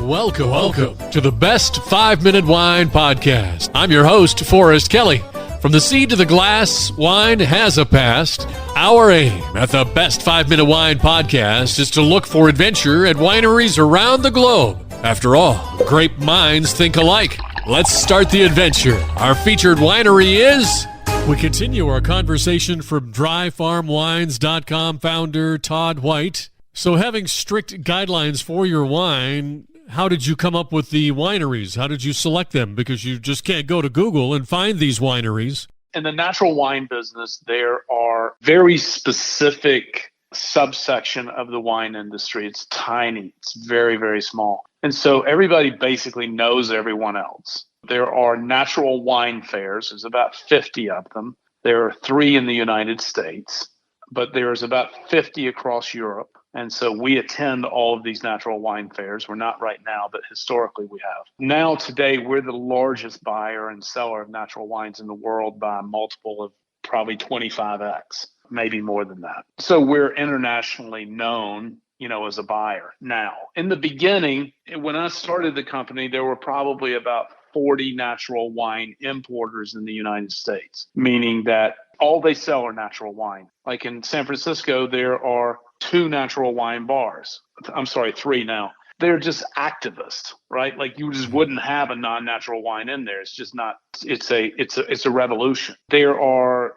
Welcome to the Best 5-Minute Wine Podcast. I'm your host, Forrest Kelly. From the seed to the glass, wine has a past. Our aim at the Best 5-Minute Wine Podcast is to look for adventure at wineries around the globe. After all, grape minds think alike. Let's start the adventure. Our featured winery is... We continue our conversation from dryfarmwines.com founder Todd White. So having strict guidelines for your wine, how did you come up with the wineries? How did you select them? Because you just can't go to Google and find these wineries. In the natural wine business, there are very specific subsection of the wine industry. It's tiny. It's very, very small. And so everybody basically knows everyone else. There are natural wine fairs. There's about 50 of them. There are 3 in the United States, but there's about 50 across Europe. And so we attend all of these natural wine fairs. We're not right now, but historically we have. Now, today, we're the largest buyer and seller of natural wines in the world by a multiple of probably 25x, maybe more than that. So we're internationally known, as a buyer. Now, in the beginning, when I started the company, there were probably about 40 natural wine importers in the United States, meaning that all they sell are natural wine. Like in San Francisco, there are 2 natural wine bars. I'm sorry, 3 now. They're just activists, right? Like you just wouldn't have a non-natural wine in there. It's just not, it's a revolution. There are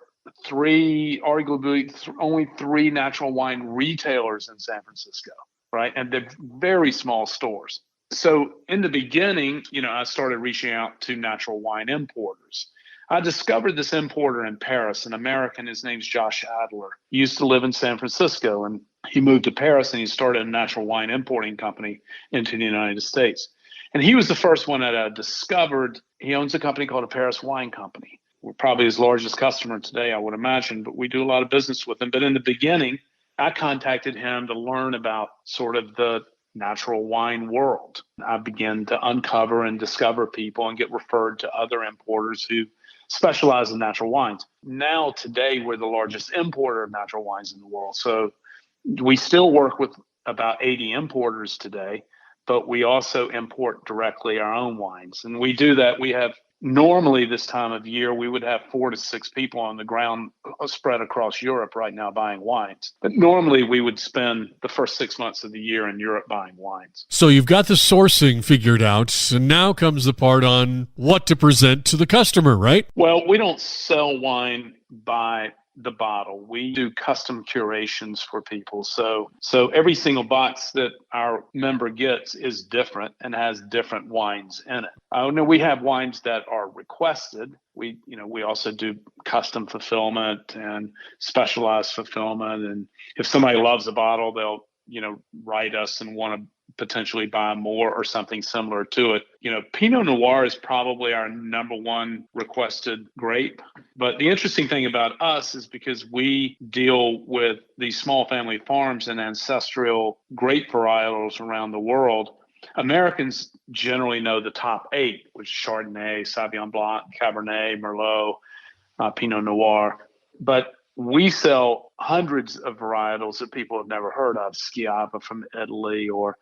only 3 natural wine retailers in San Francisco, right? And they're very small stores. So in the beginning, I started reaching out to natural wine importers. I discovered this importer in Paris, an American. His name's Josh Adler. He used to live in San Francisco, and he moved to Paris, and he started a natural wine importing company into the United States. And he was the first one that I discovered. He owns a company called a Paris Wine Company. We're probably his largest customer today, I would imagine, but we do a lot of business with him. But in the beginning, I contacted him to learn about sort of the natural wine world. I began to uncover and discover people and get referred to other importers who specialize in natural wines. Now, today, we're the largest importer of natural wines in the world. So we still work with about 80 importers today, but we also import directly our own wines. And we do that. We have normally this time of year, we would have 4 to 6 people on the ground spread across Europe right now buying wines. But normally we would spend the first 6 months of the year in Europe buying wines. So you've got the sourcing figured out, and now comes the part on what to present to the customer, right? Well, we don't sell wine by the bottle. We do custom curations for people. So every single box that our member gets is different and has different wines in it. I know we have wines that are requested. We also do custom fulfillment and specialized fulfillment. And if somebody loves a bottle, they'll, write us and want to potentially buy more or something similar to it. Pinot Noir is probably our number 1 requested grape. But the interesting thing about us is because we deal with these small family farms and ancestral grape varietals around the world, Americans generally know the top 8, which is Chardonnay, Sauvignon Blanc, Cabernet, Merlot, Pinot Noir. But we sell hundreds of varietals that people have never heard of, Schiava from Italy, or,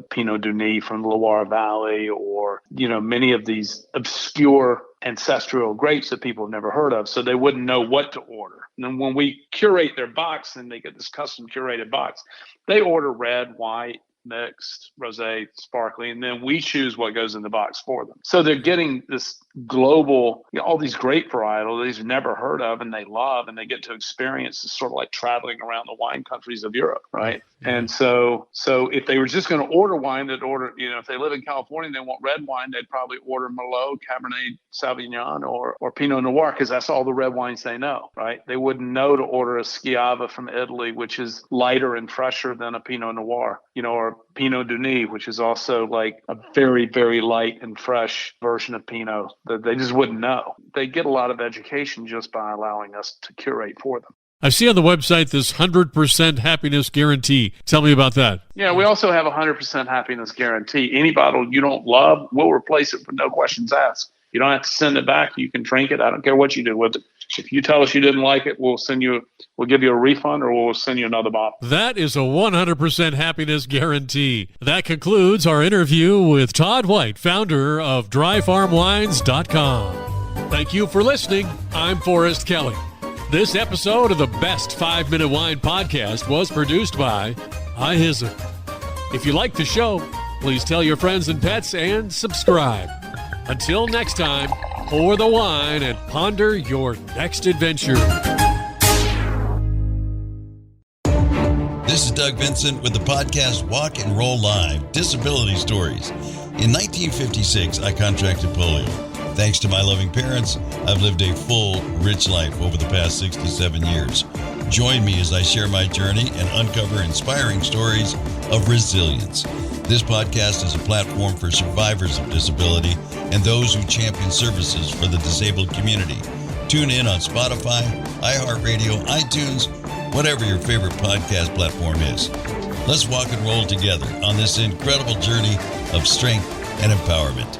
Pinot Meunier from the Loire Valley, or, many of these obscure ancestral grapes that people have never heard of. So they wouldn't know what to order. And then when we curate their box and they get this custom curated box, they order red, white, mixed, rosé, sparkling, and then we choose what goes in the box for them. So they're getting this global, all these great varietals they've never heard of and they love, and they get to experience this sort of like traveling around the wine countries of Europe, right? And so if they were just going to order wine, they'd order, if they live in California and they want red wine, they'd probably order Merlot, Cabernet Sauvignon, or Pinot Noir, because that's all the red wines they know, right? They wouldn't know to order a Schiava from Italy, which is lighter and fresher than a Pinot Noir, or Pinot Meunier, which is also like a very, very light and fresh version of Pinot that they just wouldn't know. They get a lot of education just by allowing us to curate for them. I see on the website this 100% happiness guarantee. Tell me about that. Yeah, we also have a 100% happiness guarantee. Any bottle you don't love, we'll replace it with no questions asked. You don't have to send it back. You can drink it. I don't care what you do with it. If you tell us you didn't like it, we'll give you a refund, or we'll send you another bottle. That is a 100% happiness guarantee. That concludes our interview with Todd White, founder of DryFarmWines.com. Thank you for listening. I'm Forrest Kelly. This episode of the Best 5 Minute Wine Podcast was produced by iHizzle. If you like the show, please tell your friends and pets and subscribe. Until next time, pour the wine and ponder your next adventure. This is Doug Vincent with the podcast Walk and Roll Live, Disability Stories. In 1956, I contracted polio. Thanks to my loving parents, I've lived a full, rich life over the past 67 years. Join me as I share my journey and uncover inspiring stories of resilience. This podcast is a platform for survivors of disability and those who champion services for the disabled community. Tune in on Spotify, iHeartRadio, iTunes, whatever your favorite podcast platform is. Let's walk and roll together on this incredible journey of strength and empowerment.